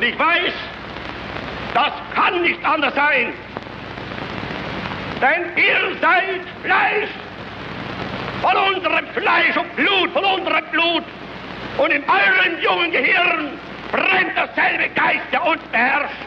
Und ich weiß, das kann nicht anders sein. Denn ihr seid Fleisch, von unserem Fleisch und Blut, von unserem Blut. Und in eurem jungen Gehirn brennt derselbe Geist, der uns beherrscht.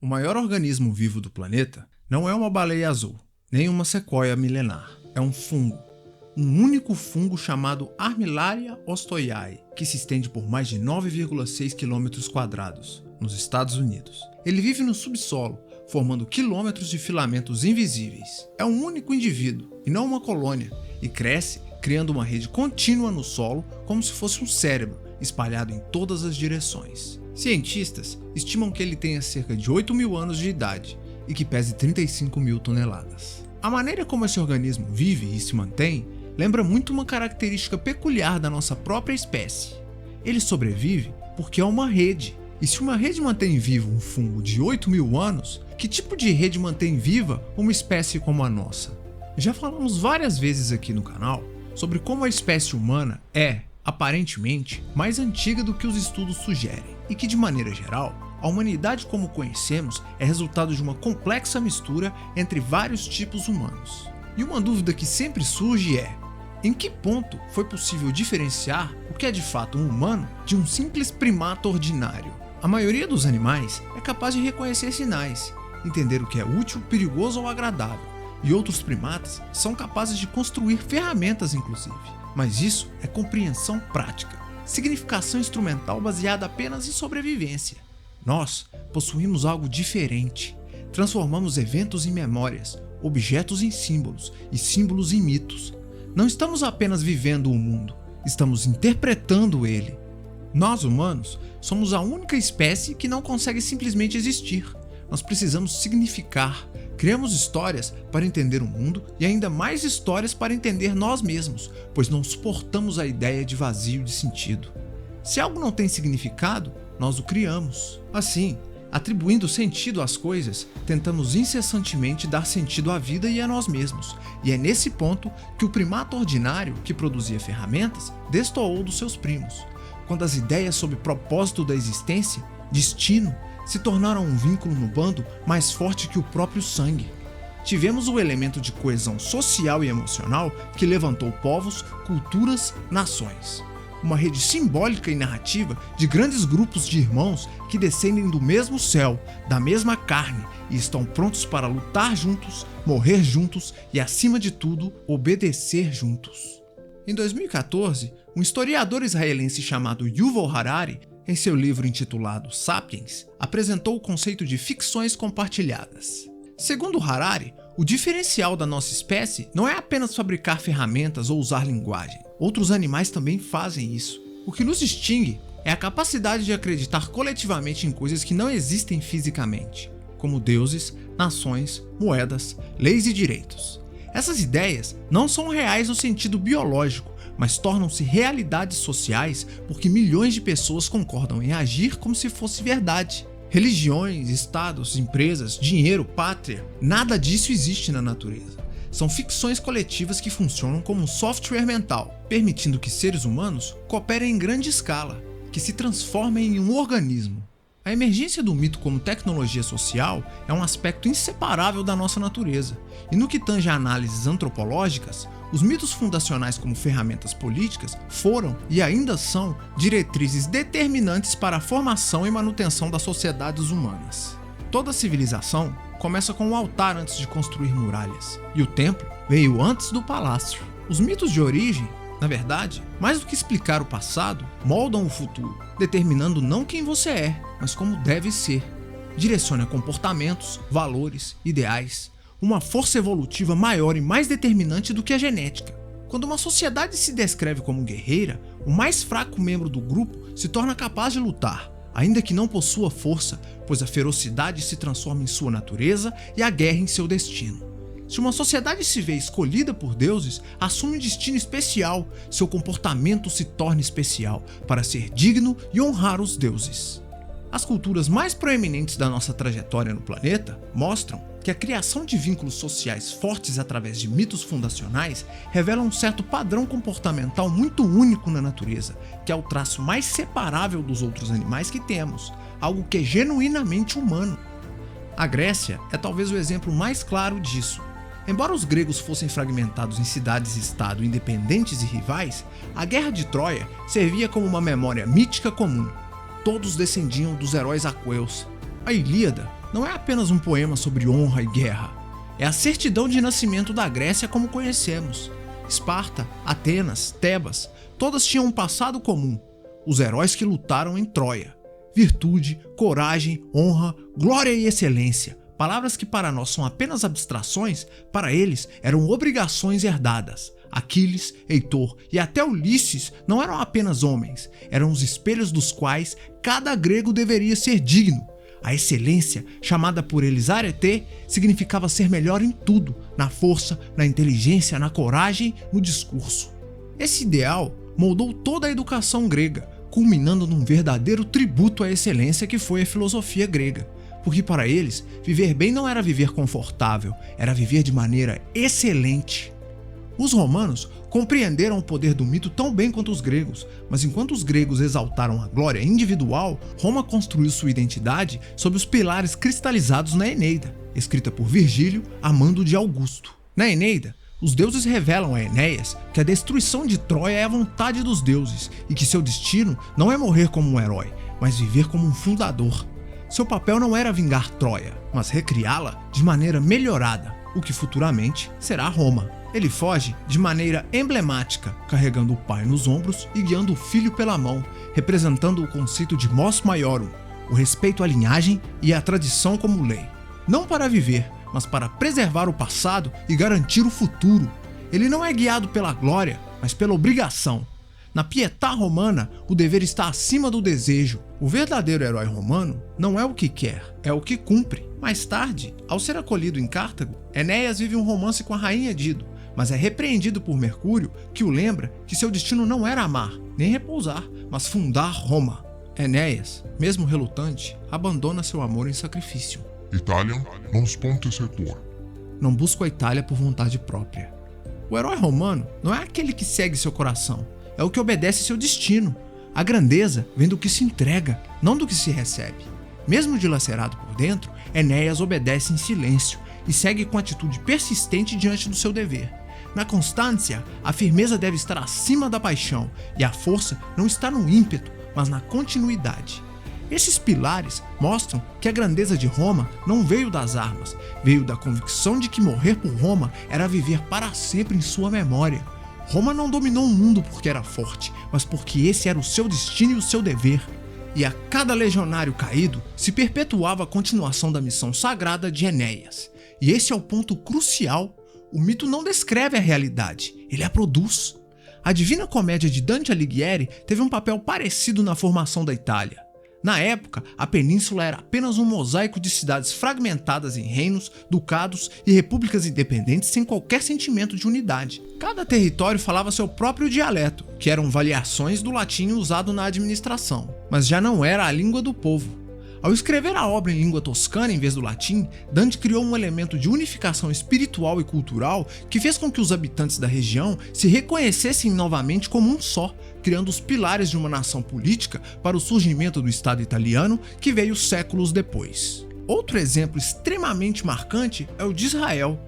O maior organismo vivo do planeta não é uma baleia azul, nem uma sequoia milenar. É um fungo. Um único fungo chamado Armillaria ostoiae, que se estende por mais de 9,6 km², nos Estados Unidos. Ele vive no subsolo, formando quilômetros de filamentos invisíveis. É um único indivíduo, e não uma colônia, e cresce criando uma rede contínua no solo como se fosse um cérebro, espalhado em todas as direções. Cientistas estimam que ele tenha cerca de 8.000 anos de idade e que pese 35.000 toneladas. A maneira como esse organismo vive e se mantém lembra muito uma característica peculiar da nossa própria espécie. Ele sobrevive porque é uma rede. E se uma rede mantém vivo um fungo de 8.000 anos, que tipo de rede mantém viva uma espécie como a nossa? Já falamos várias vezes aqui no canal sobre como a espécie humana é, aparentemente, mais antiga do que os estudos sugerem, e que, de maneira geral, a humanidade como conhecemos é resultado de uma complexa mistura entre vários tipos humanos. E uma dúvida que sempre surge é: em que ponto foi possível diferenciar o que é de fato um humano de um simples primata ordinário? A maioria dos animais é capaz de reconhecer sinais, entender o que é útil, perigoso ou agradável, e outros primatas são capazes de construir ferramentas inclusive. Mas isso é compreensão prática, significação instrumental baseada apenas em sobrevivência. Nós possuímos algo diferente. Transformamos eventos em memórias, objetos em símbolos e símbolos em mitos. Não estamos apenas vivendo o mundo, estamos interpretando ele. Nós, humanos, somos a única espécie que não consegue simplesmente existir. Nós precisamos significar. Criamos histórias para entender o mundo e ainda mais histórias para entender nós mesmos, pois não suportamos a ideia de vazio de sentido. Se algo não tem significado, nós o criamos. Assim, atribuindo sentido às coisas, tentamos incessantemente dar sentido à vida e a nós mesmos. E é nesse ponto que o primata ordinário, que produzia ferramentas, destoou dos seus primos. Quando as ideias sobre propósito da existência, destino, se tornaram um vínculo no bando mais forte que o próprio sangue. Tivemos o elemento de coesão social e emocional que levantou povos, culturas, nações. Uma rede simbólica e narrativa de grandes grupos de irmãos que descendem do mesmo céu, da mesma carne e estão prontos para lutar juntos, morrer juntos e, acima de tudo, obedecer juntos. Em 2014, um historiador israelense chamado Yuval Harari, em seu livro intitulado Sapiens, apresentou o conceito de ficções compartilhadas. Segundo Harari, o diferencial da nossa espécie não é apenas fabricar ferramentas ou usar linguagem. Outros animais também fazem isso. O que nos distingue é a capacidade de acreditar coletivamente em coisas que não existem fisicamente, como deuses, nações, moedas, leis e direitos. Essas ideias não são reais no sentido biológico, mas tornam-se realidades sociais porque milhões de pessoas concordam em agir como se fosse verdade. Religiões, estados, empresas, dinheiro, pátria, nada disso existe na natureza. São ficções coletivas que funcionam como um software mental, permitindo que seres humanos cooperem em grande escala, que se transformem em um organismo. A emergência do mito como tecnologia social é um aspecto inseparável da nossa natureza, e no que tange a análises antropológicas, os mitos fundacionais como ferramentas políticas foram e ainda são diretrizes determinantes para a formação e manutenção das sociedades humanas. Toda civilização começa com um altar antes de construir muralhas, e o templo veio antes do palácio. Os mitos de origem, na verdade, mais do que explicar o passado, moldam o futuro, determinando não quem você é, mas como deve ser. Direciona comportamentos, valores, ideais, uma força evolutiva maior e mais determinante do que a genética. Quando uma sociedade se descreve como guerreira, o mais fraco membro do grupo se torna capaz de lutar, ainda que não possua força, pois a ferocidade se transforma em sua natureza e a guerra em seu destino. Se uma sociedade se vê escolhida por deuses, assume um destino especial, seu comportamento se torna especial, para ser digno e honrar os deuses. As culturas mais proeminentes da nossa trajetória no planeta mostram que a criação de vínculos sociais fortes através de mitos fundacionais revela um certo padrão comportamental muito único na natureza, que é o traço mais separável dos outros animais que temos, algo que é genuinamente humano. A Grécia é talvez o exemplo mais claro disso. Embora os gregos fossem fragmentados em cidades-estado independentes e rivais, a Guerra de Troia servia como uma memória mítica comum. Todos descendiam dos heróis aqueus. A Ilíada não é apenas um poema sobre honra e guerra, é a certidão de nascimento da Grécia como conhecemos. Esparta, Atenas, Tebas, todas tinham um passado comum, os heróis que lutaram em Troia. Virtude, coragem, honra, glória e excelência, palavras que para nós são apenas abstrações, para eles eram obrigações herdadas. Aquiles, Heitor e até Ulisses não eram apenas homens, eram os espelhos dos quais cada grego deveria ser digno. A excelência, chamada por eles arete, significava ser melhor em tudo, na força, na inteligência, na coragem, no discurso. Esse ideal moldou toda a educação grega, culminando num verdadeiro tributo à excelência que foi a filosofia grega. Porque para eles, viver bem não era viver confortável, era viver de maneira excelente. Os romanos compreenderam o poder do mito tão bem quanto os gregos, mas enquanto os gregos exaltaram a glória individual, Roma construiu sua identidade sob os pilares cristalizados na Eneida, escrita por Virgílio a mando de Augusto. Na Eneida, os deuses revelam a Enéas que a destruição de Troia é a vontade dos deuses e que seu destino não é morrer como um herói, mas viver como um fundador. Seu papel não era vingar Troia, mas recriá-la de maneira melhorada, o que futuramente será Roma. Ele foge de maneira emblemática, carregando o pai nos ombros e guiando o filho pela mão, representando o conceito de mos maiorum, o respeito à linhagem e à tradição como lei. Não para viver, mas para preservar o passado e garantir o futuro. Ele não é guiado pela glória, mas pela obrigação. Na pietà romana, o dever está acima do desejo. O verdadeiro herói romano não é o que quer, é o que cumpre. Mais tarde, ao ser acolhido em Cartago, Enéas vive um romance com a rainha Dido, mas é repreendido por Mercúrio, que o lembra que seu destino não era amar, nem repousar, mas fundar Roma. Enéas, mesmo relutante, abandona seu amor em sacrifício. Italiam non sponte sequor. Não busca a Itália por vontade própria. O herói romano não é aquele que segue seu coração, é o que obedece seu destino. A grandeza vem do que se entrega, não do que se recebe. Mesmo dilacerado por dentro, Enéas obedece em silêncio e segue com atitude persistente diante do seu dever. Na constância, a firmeza deve estar acima da paixão e a força não está no ímpeto, mas na continuidade. Esses pilares mostram que a grandeza de Roma não veio das armas, veio da convicção de que morrer por Roma era viver para sempre em sua memória. Roma não dominou o mundo porque era forte, mas porque esse era o seu destino e o seu dever. E a cada legionário caído se perpetuava a continuação da missão sagrada de Enéas. E esse é o ponto crucial. O mito não descreve a realidade, ele a produz. A Divina Comédia de Dante Alighieri teve um papel parecido na formação da Itália. Na época, a península era apenas um mosaico de cidades fragmentadas em reinos, ducados e repúblicas independentes sem qualquer sentimento de unidade. Cada território falava seu próprio dialeto, que eram variações do latim usado na administração, mas já não era a língua do povo. Ao escrever a obra em língua toscana em vez do latim, Dante criou um elemento de unificação espiritual e cultural que fez com que os habitantes da região se reconhecessem novamente como um só, criando os pilares de uma nação política para o surgimento do Estado italiano que veio séculos depois. Outro exemplo extremamente marcante é o de Israel.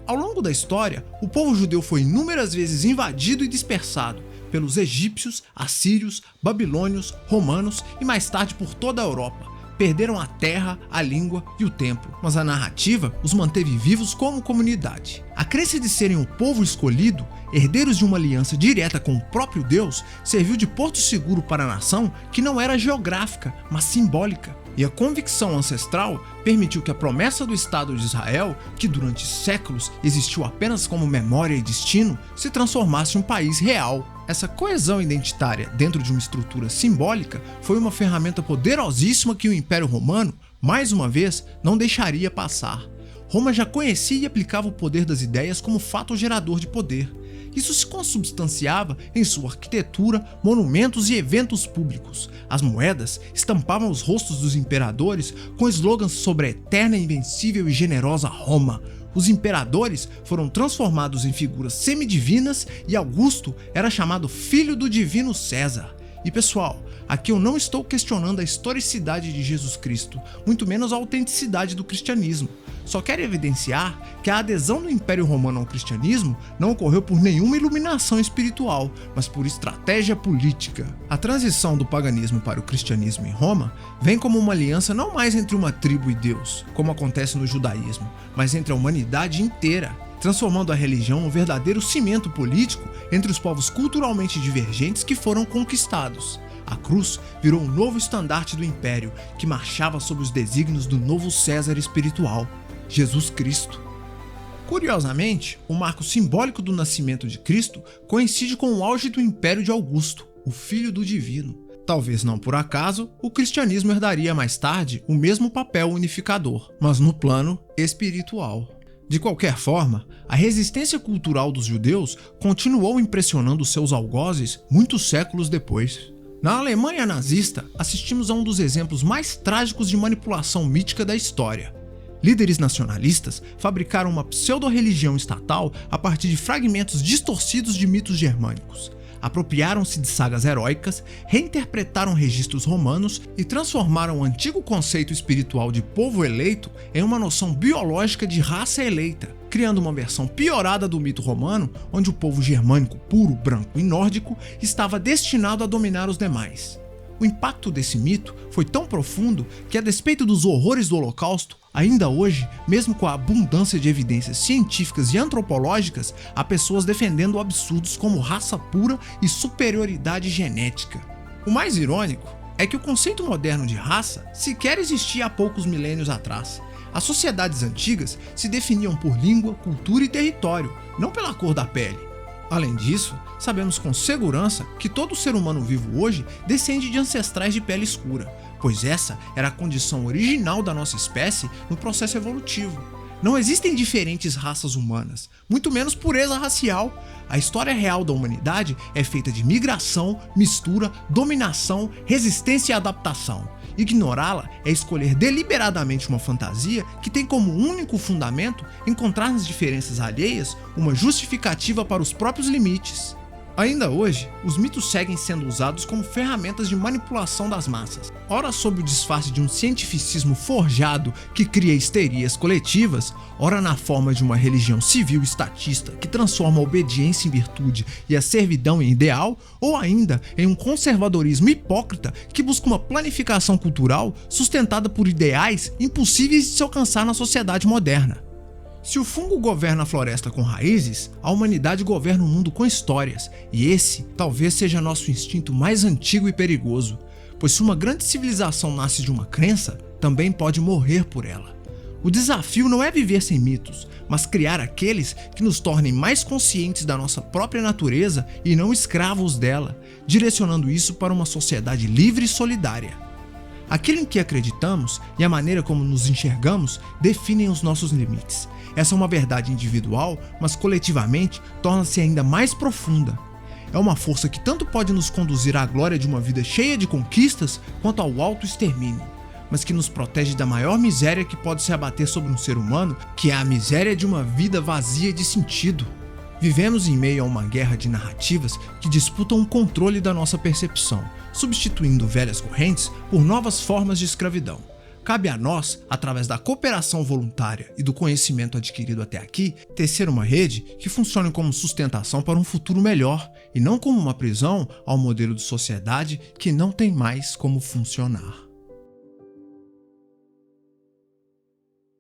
Ao longo da história, o povo judeu foi inúmeras vezes invadido e dispersado pelos egípcios, assírios, babilônios, romanos e mais tarde por toda a Europa. Perderam a terra, a língua e o templo, mas a narrativa os manteve vivos como comunidade. A crença de serem o povo escolhido, herdeiros de uma aliança direta com o próprio Deus, serviu de porto seguro para a nação que não era geográfica, mas simbólica. E a convicção ancestral permitiu que a promessa do Estado de Israel, que durante séculos existiu apenas como memória e destino, se transformasse em um país real. Essa coesão identitária dentro de uma estrutura simbólica foi uma ferramenta poderosíssima que o Império Romano, mais uma vez, não deixaria passar. Roma já conhecia e aplicava o poder das ideias como fato gerador de poder. Isso se consubstanciava em sua arquitetura, monumentos e eventos públicos. As moedas estampavam os rostos dos imperadores com slogans sobre a eterna, invencível e generosa Roma. Os imperadores foram transformados em figuras semidivinas e Augusto era chamado filho do divino César. E pessoal, aqui eu não estou questionando a historicidade de Jesus Cristo, muito menos a autenticidade do cristianismo. Só quero evidenciar que a adesão do Império Romano ao cristianismo não ocorreu por nenhuma iluminação espiritual, mas por estratégia política. A transição do paganismo para o cristianismo em Roma vem como uma aliança não mais entre uma tribo e Deus, como acontece no judaísmo, mas entre a humanidade inteira, transformando a religião num verdadeiro cimento político entre os povos culturalmente divergentes que foram conquistados. A cruz virou um novo estandarte do império, que marchava sob os desígnios do novo César espiritual, Jesus Cristo. Curiosamente, o marco simbólico do nascimento de Cristo coincide com o auge do Império de Augusto, o Filho do Divino. Talvez não por acaso, o cristianismo herdaria mais tarde o mesmo papel unificador, mas no plano espiritual. De qualquer forma, a resistência cultural dos judeus continuou impressionando seus algozes muitos séculos depois. Na Alemanha nazista, assistimos a um dos exemplos mais trágicos de manipulação mítica da história. Líderes nacionalistas fabricaram uma pseudo-religião estatal a partir de fragmentos distorcidos de mitos germânicos. Apropriaram-se de sagas heróicas, reinterpretaram registros romanos e transformaram o antigo conceito espiritual de povo eleito em uma noção biológica de raça eleita, criando uma versão piorada do mito romano, onde o povo germânico puro, branco e nórdico estava destinado a dominar os demais. O impacto desse mito foi tão profundo que, a despeito dos horrores do Holocausto, ainda hoje, mesmo com a abundância de evidências científicas e antropológicas, há pessoas defendendo absurdos como raça pura e superioridade genética. O mais irônico é que o conceito moderno de raça sequer existia há poucos milênios atrás. As sociedades antigas se definiam por língua, cultura e território, não pela cor da pele. Além disso, sabemos com segurança que todo ser humano vivo hoje descende de ancestrais de pele escura, pois essa era a condição original da nossa espécie no processo evolutivo. Não existem diferentes raças humanas, muito menos pureza racial. A história real da humanidade é feita de migração, mistura, dominação, resistência e adaptação. Ignorá-la é escolher deliberadamente uma fantasia que tem como único fundamento encontrar nas diferenças alheias uma justificativa para os próprios limites. Ainda hoje, os mitos seguem sendo usados como ferramentas de manipulação das massas, ora sob o disfarce de um cientificismo forjado que cria histerias coletivas, ora na forma de uma religião civil estatista que transforma a obediência em virtude e a servidão em ideal, ou ainda em um conservadorismo hipócrita que busca uma planificação cultural sustentada por ideais impossíveis de se alcançar na sociedade moderna. Se o fungo governa a floresta com raízes, a humanidade governa o mundo com histórias, e esse talvez seja nosso instinto mais antigo e perigoso, pois se uma grande civilização nasce de uma crença, também pode morrer por ela. O desafio não é viver sem mitos, mas criar aqueles que nos tornem mais conscientes da nossa própria natureza e não escravos dela, direcionando isso para uma sociedade livre e solidária. Aquilo em que acreditamos e a maneira como nos enxergamos definem os nossos limites. Essa é uma verdade individual, mas coletivamente torna-se ainda mais profunda. É uma força que tanto pode nos conduzir à glória de uma vida cheia de conquistas, quanto ao autoextermínio, mas que nos protege da maior miséria que pode se abater sobre um ser humano, que é a miséria de uma vida vazia de sentido. Vivemos em meio a uma guerra de narrativas que disputam o controle da nossa percepção, substituindo velhas correntes por novas formas de escravidão. Cabe a nós, através da cooperação voluntária e do conhecimento adquirido até aqui, tecer uma rede que funcione como sustentação para um futuro melhor e não como uma prisão ao modelo de sociedade que não tem mais como funcionar.